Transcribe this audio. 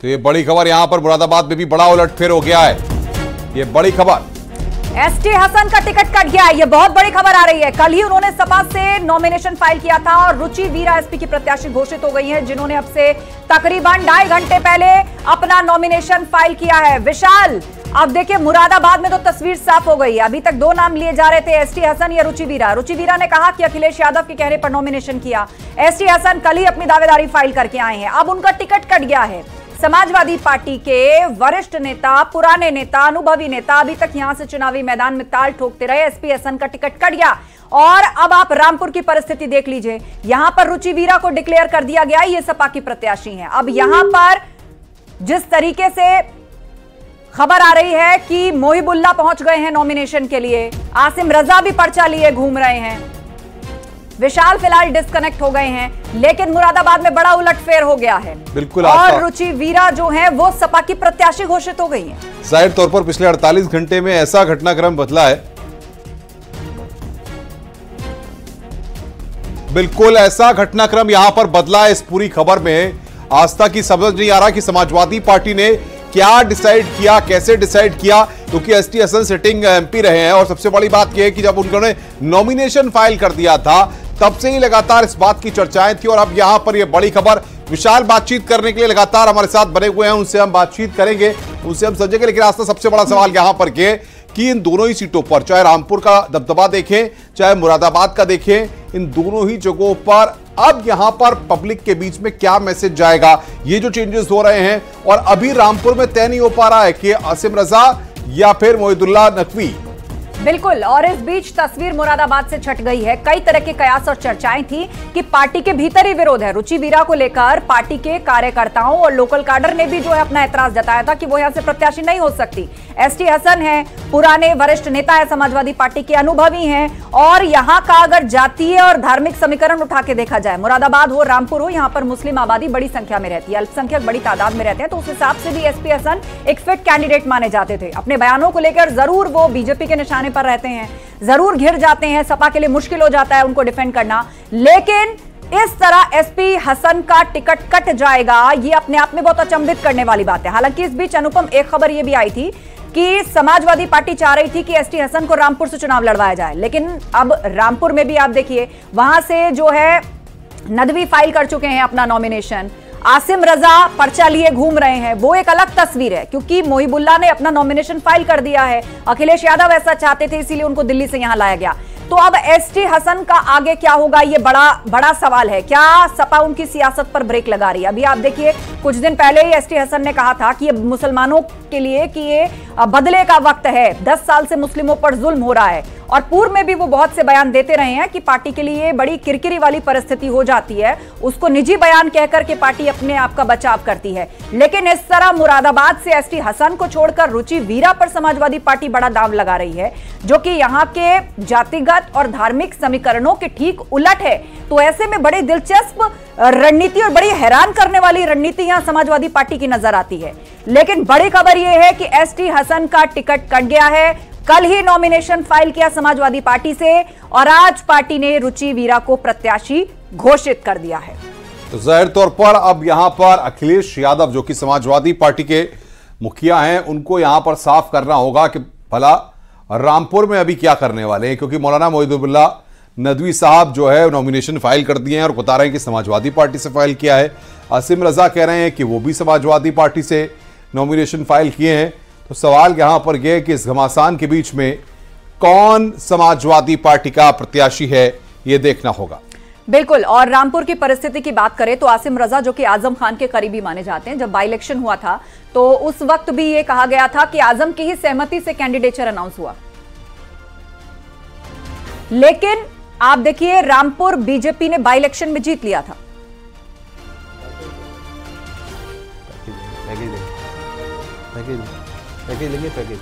तो ये बड़ी खबर, यहां पर मुरादाबाद में भी बड़ा उलटफेर हो गया है। ये बड़ी खबर, एसटी हसन का टिकट कट गया है। ये बहुत बड़ी खबर आ रही है। कल ही उन्होंने सपा से नॉमिनेशन फाइल किया था और रुचि वीरा एसपी की प्रत्याशी घोषित हो गई हैं, जिन्होंने अब से तकरीबन 2.5 घंटे पहले अपना नॉमिनेशन फाइल किया है। विशाल, अब देखिए मुरादाबाद में तो तस्वीर साफ हो गई है। अभी तक 2 नाम लिए जा रहे थे, एसटी हसन या रुचि वीरा। रुचि वीरा ने कहा कि अखिलेश यादव के कहने पर नॉमिनेशन किया। एसटी हसन कल ही अपनी दावेदारी फाइल करके आए हैं। अब उनका टिकट कट गया है। समाजवादी पार्टी के वरिष्ठ नेता, पुराने नेता, अनुभवी नेता अभी तक यहां से चुनावी मैदान में ताल ठोकते रहे। एसपी हसन का टिकट कट गया और अब आप रामपुर की परिस्थिति देख लीजिए। यहां पर रुचि वीरा को डिक्लेयर कर दिया गया, ये सपा की प्रत्याशी हैं। अब यहां पर जिस तरीके से खबर आ रही है कि मोहिबुल्ला पहुंच गए हैं नॉमिनेशन के लिए, आसिम रजा भी पर्चा लिए घूम रहे हैं, विशाल फिलहाल डिस्कनेक्ट हो गए हैं, लेकिन मुरादाबाद में बड़ा उलटफेर हो गया है। बिल्कुल, और रुचि वीरा जो है वो सपा की प्रत्याशी घोषित हो गई है। जाहिर तौर पर पिछले 48 घंटे में ऐसा घटनाक्रम बदला है, बिल्कुल ऐसा घटनाक्रम यहां पर बदला है। इस पूरी खबर में आस्था की समझ नहीं आ रहा कि समाजवादी पार्टी ने क्या डिसाइड किया, कैसे डिसाइड किया, क्योंकि एसटी हसन सिटिंग एमपी रहे हैं। और सबसे बड़ी बात यह है कि जब उन्होंने नॉमिनेशन फाइल कर दिया था तब से ही लगातार इस बात की चर्चाएं थी। और अब यहां पर यह बड़ी खबर, विशाल बातचीत करने के लिए लगातार हमारे साथ बने हुए हैं, उनसे हम बातचीत करेंगे, उनसे हम समझेंगे। लेकिन आस्था, सबसे बड़ा सवाल यहां पर कि इन दोनों ही सीटों पर, चाहे रामपुर का दबदबा देखें, चाहे मुरादाबाद का देखें, इन दोनों ही जगहों पर अब यहां पर पब्लिक के बीच में क्या मैसेज जाएगा, ये जो चेंजेस हो रहे हैं। और अभी रामपुर में तय नहीं हो पा रहा है कि आसिम रजा या फिर मोहिदुल्लाह नकवी। बिल्कुल, और इस बीच तस्वीर मुरादाबाद से छट गई है। कई तरह के कयास और चर्चाएं थी कि पार्टी के भीतर ही विरोध है। रुचि वीरा को लेकर पार्टी के कार्यकर्ताओं और लोकल काडर ने भी जो है अपना ऐतराज जताया था कि वो यहां से प्रत्याशी नहीं हो सकती। एसटी हसन है, पुराने वरिष्ठ नेता है, समाजवादी पार्टी के अनुभवी हैं। और यहां का अगर जातीय और धार्मिक समीकरण उठा के देखा जाए, मुरादाबाद हो, रामपुर हो, यहां पर मुस्लिम आबादी बड़ी संख्या में रहती है, अल्पसंख्यक बड़ी तादाद में रहते हैं। तो उस हिसाब से भी एसपी हसन एक फिट कैंडिडेट माने जाते थे। अपने बयानों को लेकर जरूर वो बीजेपी के निशाने पर रहते हैं, जरूर घिर जाते हैं, सपा के लिए मुश्किल हो जाता है उनको डिफेंड करना। लेकिन इस तरह एसपी हसन का टिकट कट जाएगा, ये अपने आप में बहुत अचंभित करने वाली बात है। हालांकि इस बीच अनुपम, एक खबर यह भी आई थी कि समाजवादी पार्टी चाह रही थी कि एसटी हसन को रामपुर से चुनाव लड़वाया जाए। लेकिन अब रामपुर में भी आप देखिए, वहां से जो है नदवी फाइल कर चुके हैं अपना नॉमिनेशन, आसिम रजा पर्चा लिए घूम रहे हैं। वो एक अलग तस्वीर है, क्योंकि मोहिबुल्ला ने अपना नॉमिनेशन फाइल कर दिया है। अखिलेश यादव ऐसा चाहते थे, इसीलिए उनको दिल्ली से यहां लाया गया। तो अब एसटी हसन का आगे क्या होगा, ये बड़ा सवाल है। क्या सपा उनकी सियासत पर ब्रेक लगा रही है? अभी आप देखिए, कुछ दिन पहले ही एसटी हसन ने कहा था कि ये मुसलमानों के लिए कि ये बदले का वक्त है, 10 साल से मुस्लिमों पर जुल्म हो रहा है। और पूर्व में भी वो बहुत से बयान देते रहे हैं कि पार्टी के लिए बड़ी किरकिरी वाली परिस्थिति हो जाती है, उसको निजी बयान कहकर के पार्टी अपने आप का बचाव करती है। लेकिन इस तरह मुरादाबाद से एसटी हसन को छोड़कर रुचि वीरा पर समाजवादी पार्टी बड़ा दांव लगा रही है, जो कि यहां के जातिगत और धार्मिक समीकरणों के ठीक उलट है। तो ऐसे में बड़ी दिलचस्प रणनीति और बड़ी हैरान करने वाली रणनीति यहां समाजवादी पार्टी की नजर आती है। लेकिन बड़ी खबर यह है कि एसटी हसन का टिकट कट गया है। कल ही नॉमिनेशन फाइल किया समाजवादी पार्टी से और आज पार्टी ने रुचि वीरा को प्रत्याशी घोषित कर दिया है। तो जाहिर तौर पर अब यहां पर अखिलेश यादव, जो कि समाजवादी पार्टी के मुखिया हैं, उनको यहां पर साफ करना होगा कि भला रामपुर में अभी क्या करने वाले हैं। क्योंकि मौलाना मोहिदुल्लाह नदवी साहब जो है नॉमिनेशन फाइल कर दिए हैं और बता रहे हैं कि समाजवादी पार्टी से फाइल किया है। आसिम रजा कह रहे हैं कि वो भी समाजवादी पार्टी से नॉमिनेशन फाइल किए हैं। तो सवाल यहां पर यह कि इस घमासान के बीच में कौन समाजवादी पार्टी का प्रत्याशी है, यह देखना होगा। बिल्कुल, और रामपुर की परिस्थिति की बात करें तो आसिम रजा, जो कि आजम खान के करीबी माने जाते हैं, जब बाई इलेक्शन हुआ था तो उस वक्त भी यह कहा गया था कि आजम की ही सहमति से कैंडिडेचर अनाउंस हुआ। लेकिन आप देखिए, रामपुर बीजेपी ने बाई इलेक्शन में जीत लिया था। पैकेज लेंगे पैकेज।